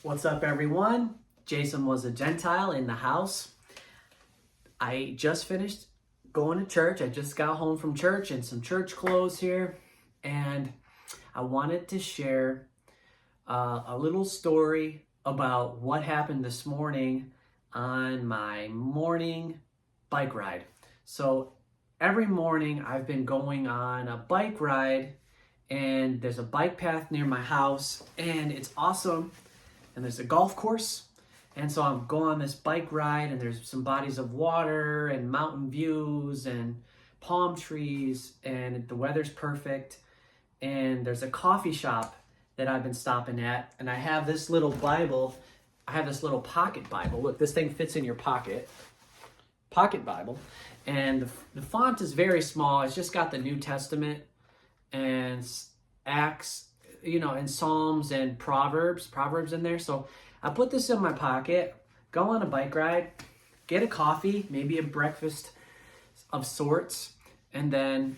What's up, everyone? Jason was a Gentile in the house. I just finished going to church. I just got home from church and some church clothes here. And I wanted to share a little story about what happened this morning on my morning bike ride. So every morning I've been going on a bike ride, and there's a bike path near my house, and it's awesome. And there's a golf course. And so I'm going on this bike ride, and there's some bodies of water and mountain views and palm trees, and the weather's perfect. And there's a coffee shop that I've been stopping at, and I have this little Bible. I have this little pocket Bible. Look, this thing fits in your pocket Bible. And the font is very small. It's just got the New Testament and Acts, and Psalms and Proverbs in there. So I put this in my pocket, go on a bike ride, get a coffee, maybe a breakfast of sorts, and then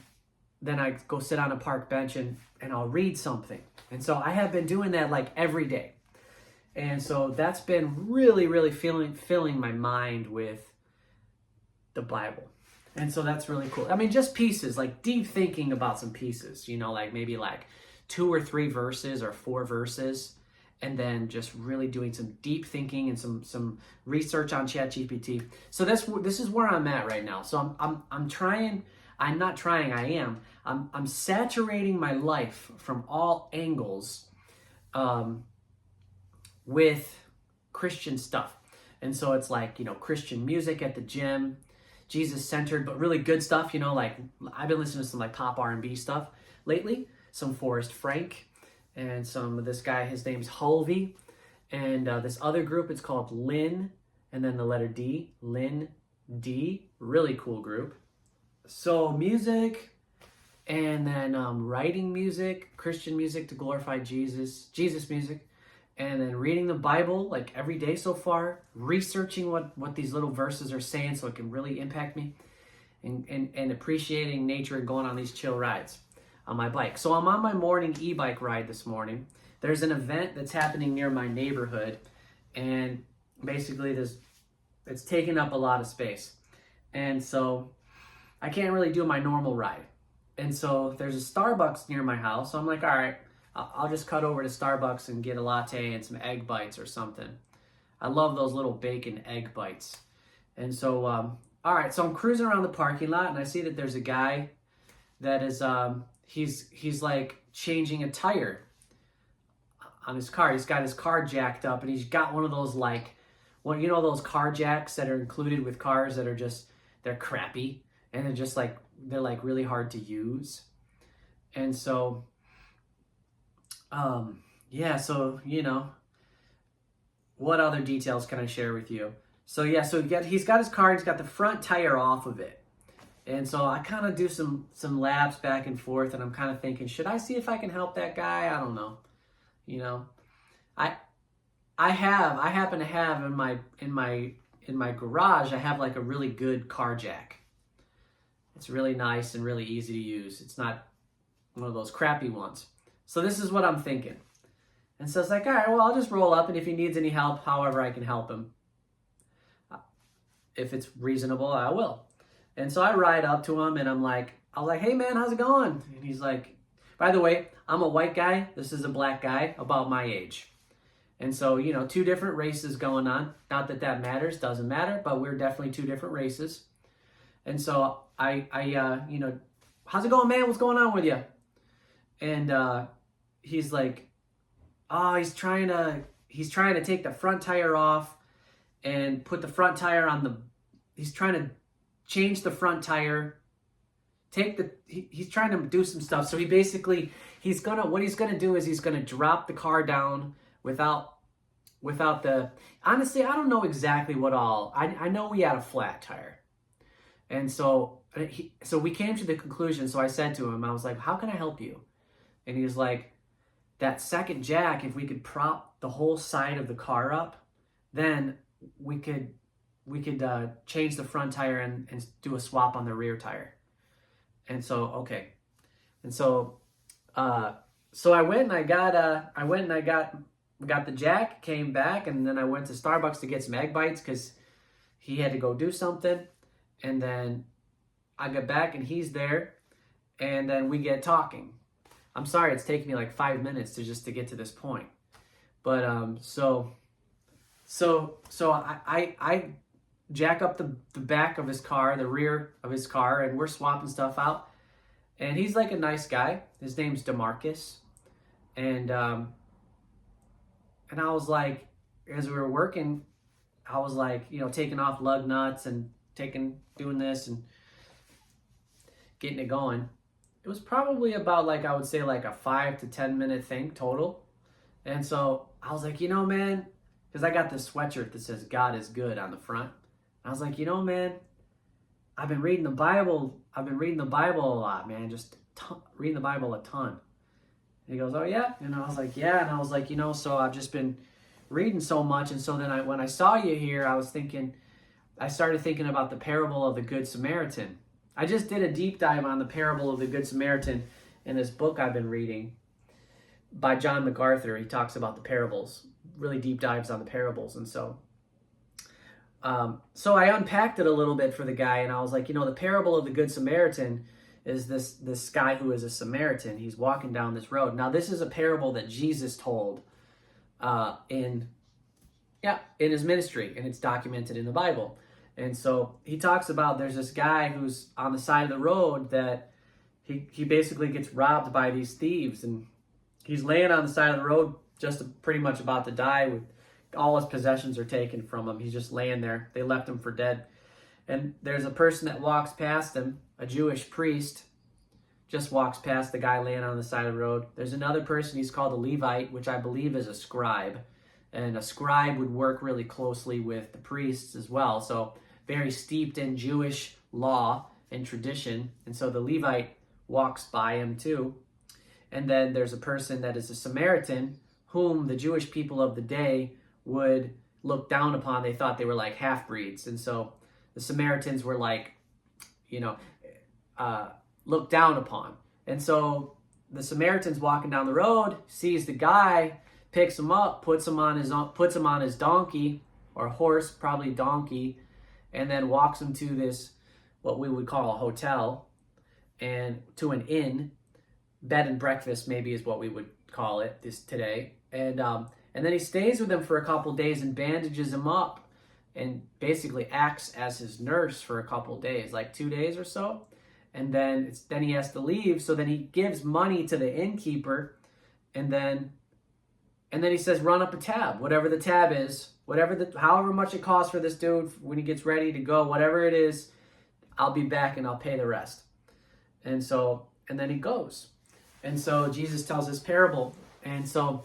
I go sit on a park bench and I'll read something. And so I have been doing that like every day. And so that's been really, really filling my mind with the Bible. And so that's really cool. I mean, just pieces, like deep thinking about some pieces, like maybe like 2 or 3 verses or 4 verses, and then just really doing some deep thinking and some research on ChatGPT. So this is where I'm at right now. So I'm saturating my life from all angles with Christian stuff. And so it's like, Christian music at the gym, Jesus-centered, but really good stuff, like I've been listening to some like pop R&B stuff lately, some Forrest Frank, and some of this guy, his name's Hulvey, and this other group, it's called Lynn, and then the letter D, Lynn D, really cool group. So music, and then writing music, Christian music to glorify Jesus music, and then reading the Bible like every day so far, researching what these little verses are saying so it can really impact me, and appreciating nature and going on these chill rides on my bike. So I'm on my morning e-bike ride this morning. There's an event that's happening near my neighborhood, and basically it's taking up a lot of space. And so I can't really do my normal ride. And so there's a Starbucks near my house. So I'm like, all right, I'll just cut over to Starbucks and get a latte and some egg bites or something. I love those little bacon egg bites. And so, all right, so I'm cruising around the parking lot, and I see that there's a guy that is, he's like changing a tire on his car. He's got his car jacked up, and he's got one of those those car jacks that are included with cars that are they're crappy, and they're like really hard to use. And so, what other details can I share with you? So he's got his car, he's got the front tire off of it. And so I kind of do some laps back and forth, and I'm kind of thinking, should I see if I can help that guy? I don't know. I happen to have in my garage, I have like a really good car jack. It's really nice and really easy to use. It's not one of those crappy ones. So this is what I'm thinking. And so it's like, all right, well, I'll just roll up, and if he needs any help, however I can help him, if it's reasonable, I will. And so I ride up to him, and I was like, hey man, how's it going? And he's like, by the way, I'm a white guy. This is a black guy about my age. And so, 2 different races going on. Not that matters, doesn't matter, but we're definitely 2 different races. And so I how's it going, man? What's going on with you? And he's like, oh, he's trying to take the front tire off and put the front tire he's trying to change the front tire, he's trying to do some stuff. So what he's gonna do is he's gonna drop the car down without honestly, I don't know exactly what all, I know we had a flat tire. And so we came to the conclusion, so I said to him, I was like, how can I help you? And he was like, that second jack, if we could prop the whole side of the car up, then we could change the front tire and do a swap on the rear tire. And so, okay. And so I went and I got we got the jack, came back, and then I went to Starbucks to get some egg bites because he had to go do something. And then I get back and he's there, and then we get talking. I'm sorry it's taken me like 5 minutes to get to this point. But so I jack up the back of his car, the rear of his car, and we're swapping stuff out. And he's like a nice guy. His name's DeMarcus. And I was like, as we were working, I was like, you know, taking off lug nuts and doing this and getting it going. It was probably about like, I would say like a 5 to 10 minute thing total. And so I was like, you know, man, because I got this sweatshirt that says God is good on the front. I was like, you know, man, I've been reading the Bible. I've been reading the Bible a lot, man. Just reading the Bible a ton. And he goes, oh yeah? And I was like, yeah. And I was like, you know, so I've just been reading so much. And so then when I saw you here, I started thinking about the parable of the Good Samaritan. I just did a deep dive on the parable of the Good Samaritan in this book I've been reading by John MacArthur. He talks about the parables, really deep dives on the parables. And so I unpacked it a little bit for the guy, and I was like, you know, the parable of the Good Samaritan is this guy who is a Samaritan. He's walking down this road. Now, this is a parable that Jesus told in his ministry, and it's documented in the Bible. And so he talks about there's this guy who's on the side of the road that he basically gets robbed by these thieves, and he's laying on the side of the road just pretty much about to die. With all his possessions are taken from him. He's just laying there. They left him for dead. And there's a person that walks past him, a Jewish priest, just walks past the guy laying on the side of the road. There's another person, he's called a Levite, which I believe is a scribe. And a scribe would work really closely with the priests as well. So very steeped in Jewish law and tradition. And so the Levite walks by him too. And then there's a person that is a Samaritan, whom the Jewish people of the day would look down upon. They thought they were like half-breeds. And so the Samaritans were like, you know, looked down upon. And so the Samaritan's walking down the road, sees the guy, picks him up, puts him on his donkey or horse, probably donkey, and then walks him to this, what we would call a hotel, and to an inn, bed and breakfast maybe is what we would call it today. And then he stays with him for a couple days and bandages him up and basically acts as his nurse for a couple days, like 2 days or so. And then he has to leave. So then he gives money to the innkeeper, and then he says, run up a tab, whatever the tab is, however much it costs for this dude when he gets ready to go, whatever it is, I'll be back and I'll pay the rest. And then he goes. And so Jesus tells this parable. And so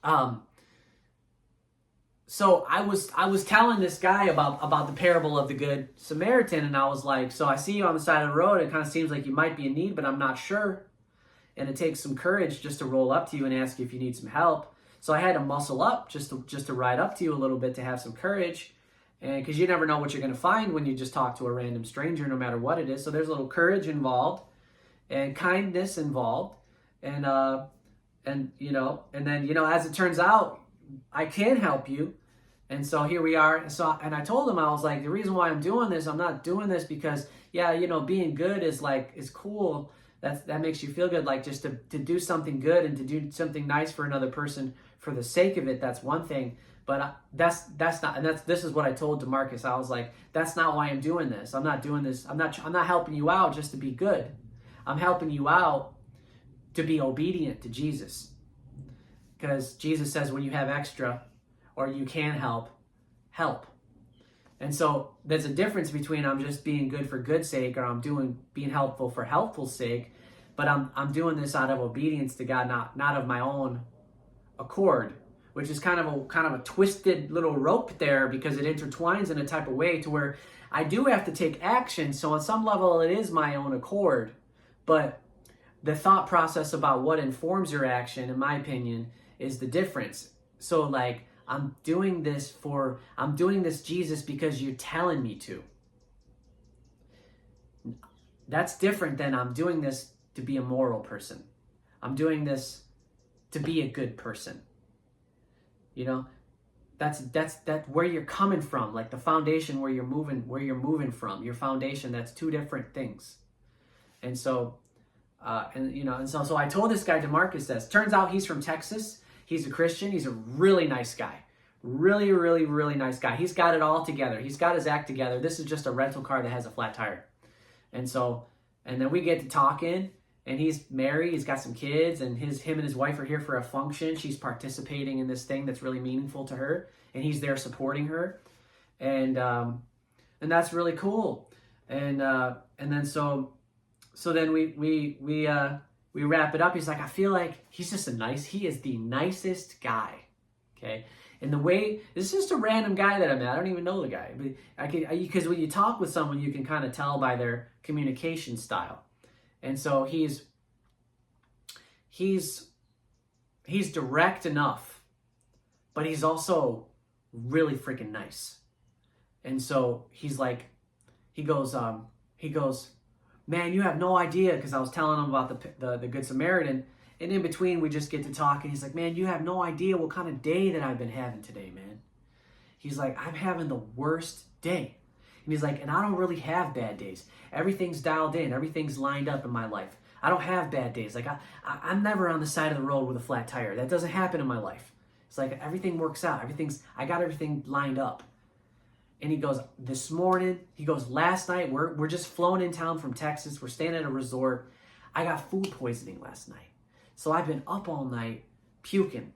I was telling this guy about the parable of the Good Samaritan, and I was like, so I see you on the side of the road. It kind of seems like you might be in need, but I'm not sure. And it takes some courage just to roll up to you and ask you if you need some help. So I had to muscle up just to ride up to you a little bit, to have some courage. And because you never know what you're going to find when you just talk to a random stranger, no matter what it is. So there's a little courage involved and kindness involved. And then, as it turns out, I can help you. And so here we are. And I told him, I was like, the reason why I'm doing this, I'm not doing this because, being good is cool. That makes you feel good. Like, just to do something good and to do something nice for another person for the sake of it, that's one thing. But that's not, and this is what I told DeMarcus. I was like, that's not why I'm doing this. I'm not doing this. I'm not helping you out just to be good. I'm helping you out to be obedient to Jesus. Because Jesus says when you have extra or you can help. And so there's a difference between I'm just being good for good's sake, or I'm being helpful for helpful sake, but I'm doing this out of obedience to God, not of my own accord, which is kind of a twisted little rope there, because it intertwines in a type of way to where I do have to take action. So on some level it is my own accord, but the thought process about what informs your action, in my opinion, is the difference. So like, I'm doing this, Jesus, because you're telling me to. That's different than I'm doing this to be a moral person. I'm doing this to be a good person. You know, that's where you're coming from, like the foundation where you're moving from. Your foundation, that's two different things. And so so I told this guy, DeMarcus, this. Turns out he's from Texas. He's a Christian. He's a really nice guy. Really, really, really nice guy. He's got it all together. He's got his act together. This is just a rental car that has a flat tire. And then we get to talking, and he's married. He's got some kids, and him and his wife are here for a function. She's participating in this thing that's really meaningful to her, and he's there supporting her. And that's really cool. And then so then we wrap it up. He's like, I feel like he is the nicest guy. Okay. And the way, this is just a random guy that I met. I don't even know the guy, but because when you talk with someone, you can kind of tell by their communication style. And so he's direct enough, but he's also really freaking nice. And so he goes, man, you have no idea, because I was telling him about the Good Samaritan, and in between we just get to talk, and he's like, man, you have no idea what kind of day that I've been having today, man. He's like, I'm having the worst day. And he's like, and I don't really have bad days. Everything's dialed in. Everything's lined up in my life. I don't have bad days. Like I'm never on the side of the road with a flat tire. That doesn't happen in my life. It's like everything works out. I got everything lined up. And he goes, this morning, last night, we're just flown in town from Texas. We're staying at a resort. I got food poisoning last night. So I've been up all night puking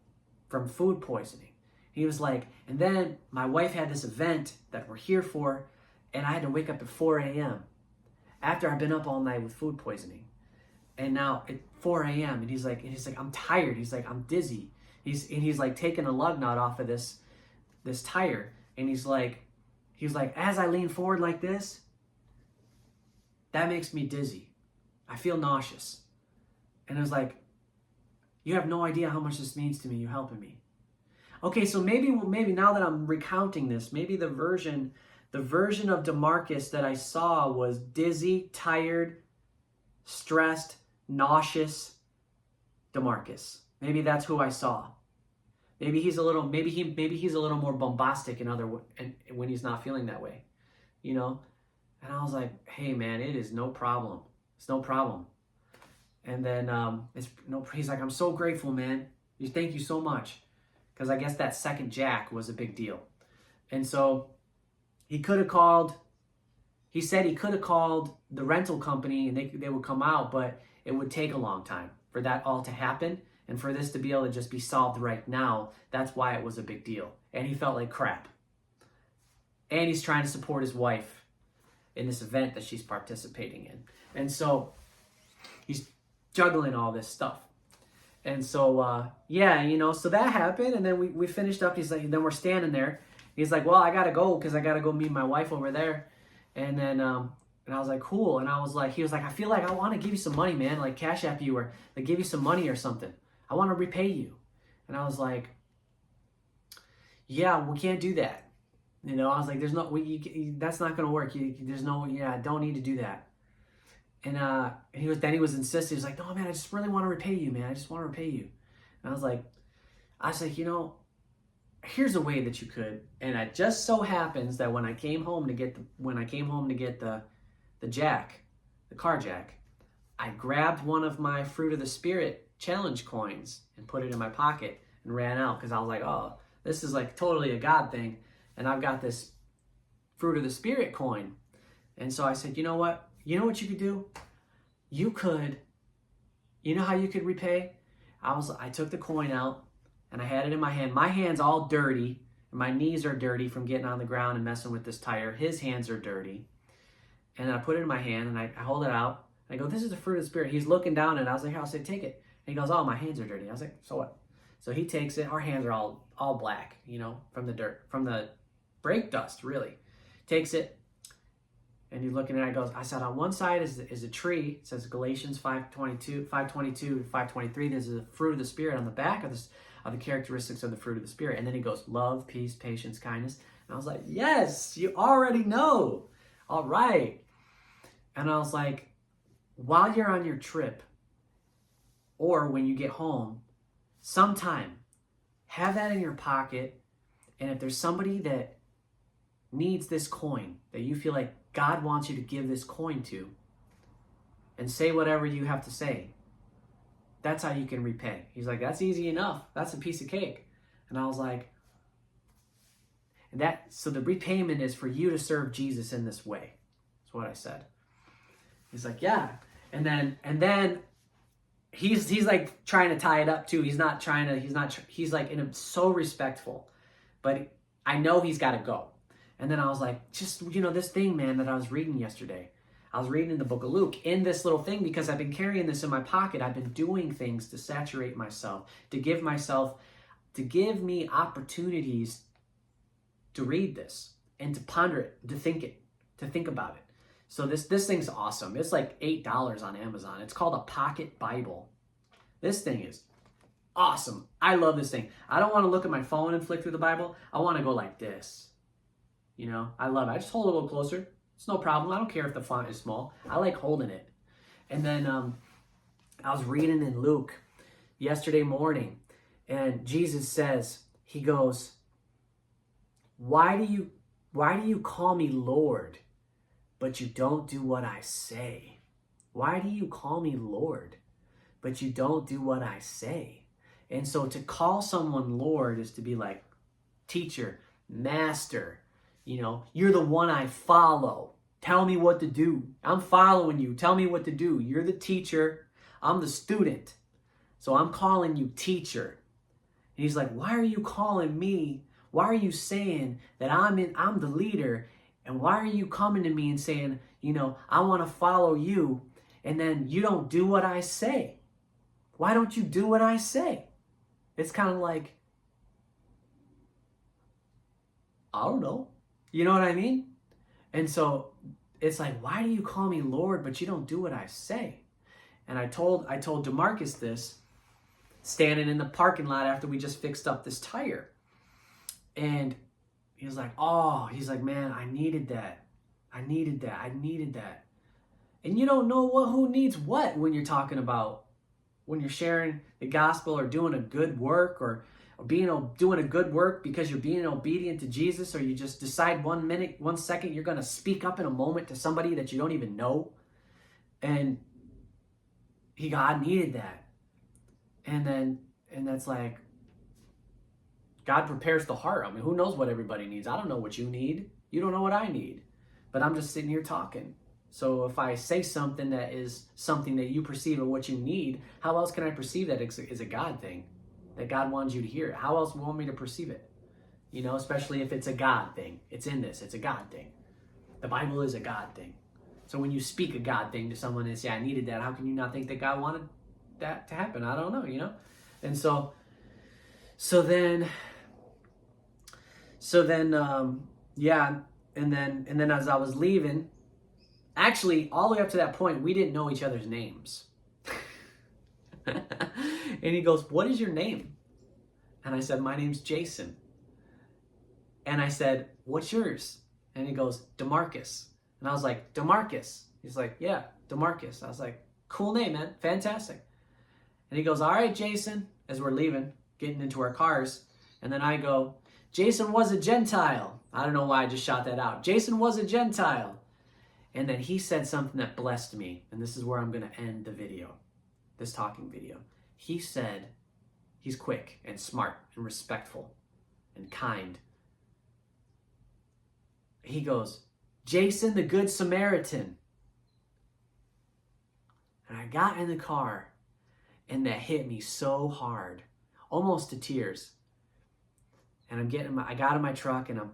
from food poisoning. He was like, and then my wife had this event that we're here for, and I had to wake up at 4 a.m. after I've been up all night with food poisoning. And now at 4 a.m. and he's like, I'm tired. He's like, I'm dizzy. He's like taking a lug nut off of this tire. And he's like, as I lean forward like this, that makes me dizzy. I feel nauseous. And I was like, you have no idea how much this means to me. You're helping me. Okay, so maybe now that I'm recounting this, maybe the version of DeMarcus that I saw was dizzy, tired, stressed, nauseous DeMarcus. Maybe that's who I saw. Maybe he's a little more bombastic when he's not feeling that way, you know? And I was like, hey man, it is no problem. It's no problem. And then he's like, I'm so grateful, man. Thank you so much. Because I guess that second jack was a big deal. And so he said he could have called the rental company and they would come out, but it would take a long time for that all to happen. And for this to be able to just be solved right now, that's why it was a big deal. And he felt like crap. And he's trying to support his wife in this event that she's participating in. And so he's juggling all this stuff. And so, so that happened. And then we finished up. He's like, then we're standing there. He's like, well, I got to go because I got to go meet my wife over there. And then, and I was like, cool. And he was like, I feel like I want to give you some money, man. Like Cash App you or like give you some money or something. I want to repay you. And I was like, yeah, we can't do that. You know, I was like, that's not going to work. Don't need to do that. And he was insisting. He was like, no, man, I just really want to repay you, man. I just want to repay you. And I was like, here's a way that you could. And it just so happens that when I came home to get the car jack, I grabbed one of my Fruit of the Spirit challenge coins and put it in my pocket and ran out because I was like, oh, this is like totally a God thing. And I've got this Fruit of the Spirit coin. And so I said, you know what you could do? You know how you could repay? I took the coin out and I had it in my hand. My hand's all dirty. And my knees are dirty from getting on the ground and messing with this tire. His hands are dirty. And I put it in my hand and I hold it out. And I go, this is the Fruit of the Spirit. He's looking down and I was like, here, I'll say, take it. And he goes, oh, my hands are dirty. I was like, so what? So he takes it. Our hands are all black, from the dirt, from the brake dust, really. Takes it. And he's looking at it. I said, on one side is a tree. It says Galatians 5:22, 5:23. There's the fruit of the Spirit on the back of the characteristics of the fruit of the Spirit. And then he goes, love, peace, patience, kindness. And I was like, yes, you already know. All right. And I was like, while you're on your trip, or when you get home, sometime, have that in your pocket. And if there's somebody that needs this coin, that you feel like God wants you to give this coin to, and say whatever you have to say, that's how you can repay. He's like, that's easy enough. That's a piece of cake. And I was like, so the repayment is for you to serve Jesus in this way. That's what I said. He's like, yeah. And then he's like trying to tie it up too. He's like so respectful, but I know he's got to go. And then I was like, just, this thing, man, that I was reading yesterday. I was reading in the book of Luke in this little thing because I've been carrying this in my pocket. I've been doing things to saturate myself, to give me opportunities to read this and to ponder it, to think about it. So this thing's awesome. It's like $8 on Amazon. It's called a Pocket Bible. This thing is awesome. I love this thing. I don't want to look at my phone and flick through the Bible. I want to go like this. I love it. I just hold it a little closer. It's no problem. I don't care if the font is small. I like holding it. And then I was reading in Luke yesterday morning, and Jesus says, he goes, why do you call me Lord, but you don't do what I say? Why do you call me Lord, but you don't do what I say? And so to call someone Lord is to be like, teacher, master, you're the one I follow. Tell me what to do. I'm following you. Tell me what to do. You're the teacher. I'm the student. So I'm calling you teacher. And he's like, why are you calling me? Why are you saying that I'm the leader? And why are you coming to me and saying, I want to follow you, and then you don't do what I say? Why don't you do what I say? It's kind of like, I don't know. You know what I mean? And so it's like, why do you call me Lord, but you don't do what I say? And I told DeMarcus this, standing in the parking lot after we just fixed up this tire. And he was like, man, I needed that. And you don't know who needs what when you're talking about, when you're sharing the gospel or doing a good work or doing a good work because you're being obedient to Jesus, or you just decide 1 second you're going to speak up in a moment to somebody that you don't even know. And God needed that. And that's like, God prepares the heart. I mean, who knows what everybody needs? I don't know what you need. You don't know what I need. But I'm just sitting here talking. So if I say something that is something that you perceive of what you need, how else can I perceive that it's a God thing? That God wants you to hear it. How else will you want me to perceive it? Especially if it's a God thing. It's in this. It's a God thing. The Bible is a God thing. So when you speak a God thing to someone and say, I needed that, how can you not think that God wanted that to happen? I don't know, And so then and then as I was leaving, actually all the way up to that point, we didn't know each other's names. And he goes, what is your name? And I said, my name's Jason. And I said, what's yours? And he goes, DeMarcus. And I was like, DeMarcus? He's like, yeah, DeMarcus. I was like, cool name, man. Fantastic. And he goes, all right, Jason, as we're leaving, getting into our cars. And then I go, Jason was a Gentile. I don't know why I just shot that out. Jason was a Gentile. And then he said something that blessed me. And this is where I'm going to end the video, this talking video. He said, he's quick and smart and respectful and kind. He goes, Jason the Good Samaritan. And I got in the car, and that hit me so hard, almost to tears. And I got in my truck, and I'm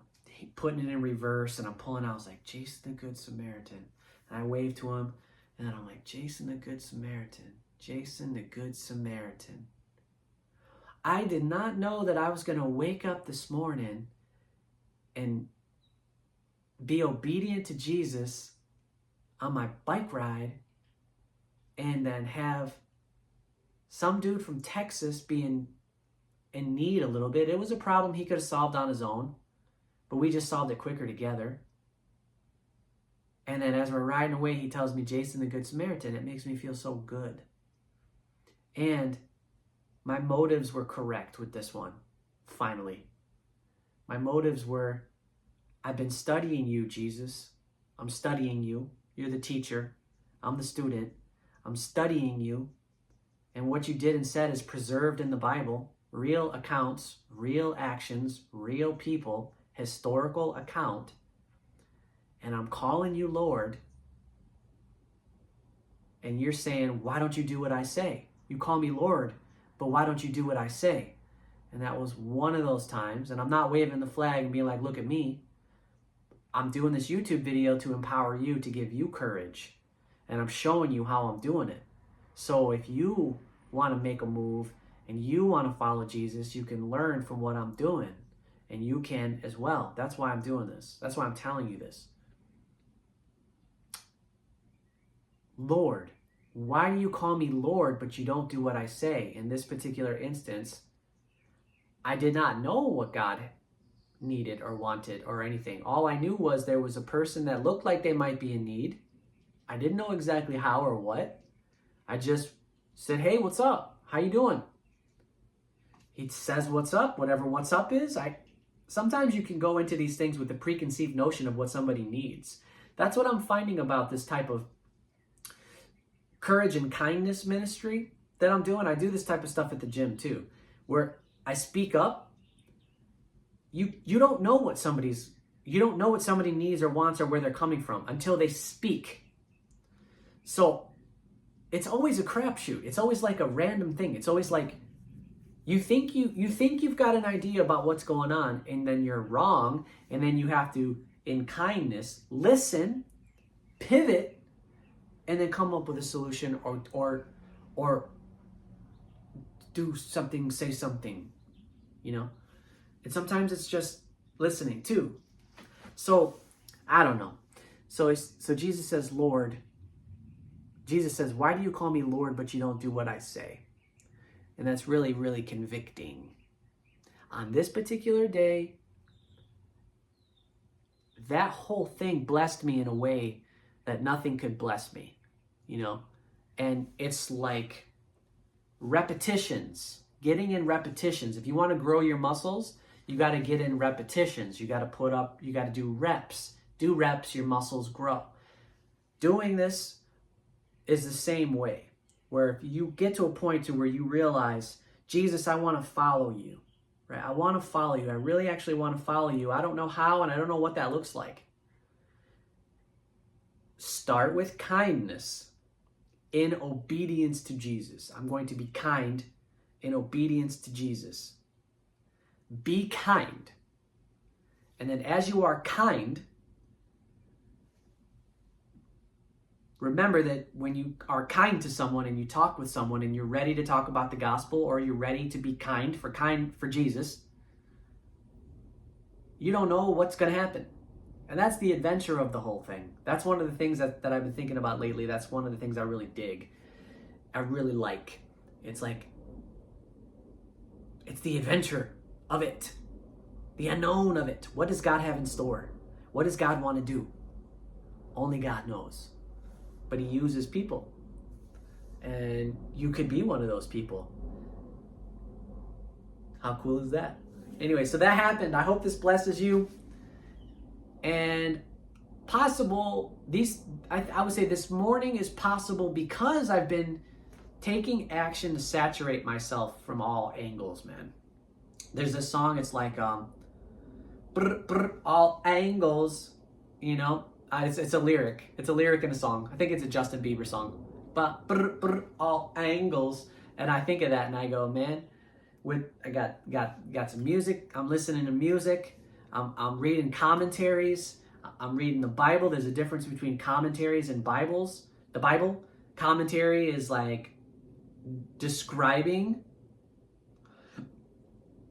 putting it in reverse, and I'm pulling out. I was like, Jason the Good Samaritan. And I waved to him, and then I'm like, Jason the Good Samaritan. Jason the Good Samaritan. I did not know that I was going to wake up this morning and be obedient to Jesus on my bike ride, and then have some dude from Texas being in need a little bit. It was a problem he could have solved on his own, but we just solved it quicker together. And then as we're riding away, he tells me, Jason the Good Samaritan. It makes me feel so good. And my motives were correct with this one. finally. My motives were, I've been studying you, Jesus. I'm studying you. You're the teacher. I'm the student. I'm studying you. And what you did and said is preserved in the Bible. Real accounts, real actions, real people, historical account. And I'm calling you Lord. And you're saying, why don't you do what I say? You call me Lord, but why don't you do what I say? And that was one of those times. And I'm not waving the flag and being like, look at me. I'm doing this YouTube video to empower you, to give you courage. And I'm showing you how I'm doing it. So if you want to make a move and you want to follow Jesus, you can learn from what I'm doing. And you can as well. That's why I'm doing this. That's why I'm telling you this. Lord, why do you call me Lord, but you don't do what I say? In this particular instance, I did not know what God needed or wanted or anything. All I knew was there was a person that looked like they might be in need. I didn't know exactly how or what. I just said, hey, what's up? How you doing? He says, what's up? Whatever what's up is. Sometimes you can go into these things with the preconceived notion of what somebody needs. That's what I'm finding about this type of courage and kindness ministry that I'm doing. I do this type of stuff at the gym too, where I speak up. You don't know what somebody needs or wants or where they're coming from until they speak. So it's always a crapshoot. It's always like a random thing. It's always like you think you've got an idea about what's going on, and then you're wrong, and then you have to, in kindness, listen, pivot, and then come up with a solution or do something, say something, you know? And sometimes it's just listening too. So, I don't know. So Jesus says, Lord. Jesus says, why do you call me Lord, but you don't do what I say? And that's really, really convicting. On this particular day, that whole thing blessed me in a way that nothing could bless me, you know? And it's like repetitions, getting in repetitions. If you want to grow your muscles, you got to get in repetitions. You got to do reps. Do reps, your muscles grow. Doing this is the same way, where if you get to a point to where you realize, Jesus, I want to follow you, right? I want to follow you. I really actually want to follow you. I don't know how, and I don't know what that looks like. Start with kindness in obedience to Jesus. I'm going to be kind in obedience to Jesus. Be kind. And then as you are kind, remember that when you are kind to someone and you talk with someone and you're ready to talk about the gospel, or you're ready to be kind for Jesus, you don't know what's going to happen. And that's the adventure of the whole thing. That's one of the things that I've been thinking about lately. That's one of the things I really dig. I really like. It's like, it's the adventure of it. The unknown of it. What does God have in store? What does God want to do? Only God knows. But he uses people. And you could be one of those people. How cool is that? Anyway, so that happened. I hope this blesses you. And possible, I would say this morning is possible because I've been taking action to saturate myself from all angles, man. There's this song, it's like, brr, brr, all angles, you know? It's a lyric. It's a lyric in a song. I think it's a Justin Bieber song. But brr, brr, all angles. And I think of that and I go, man, I got some music. I'm listening to music. I'm reading commentaries. I'm reading the Bible. There's a difference between commentaries and Bibles. The Bible commentary is like describing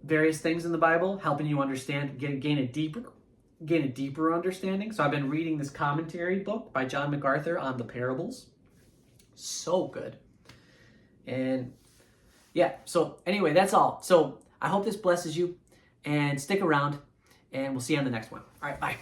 various things in the Bible, helping you understand, gain a deeper understanding. So I've been reading this commentary book by John MacArthur on the parables. So good. And yeah, so anyway, that's all. So I hope this blesses you, and stick around, and we'll see you on the next one. All right, bye.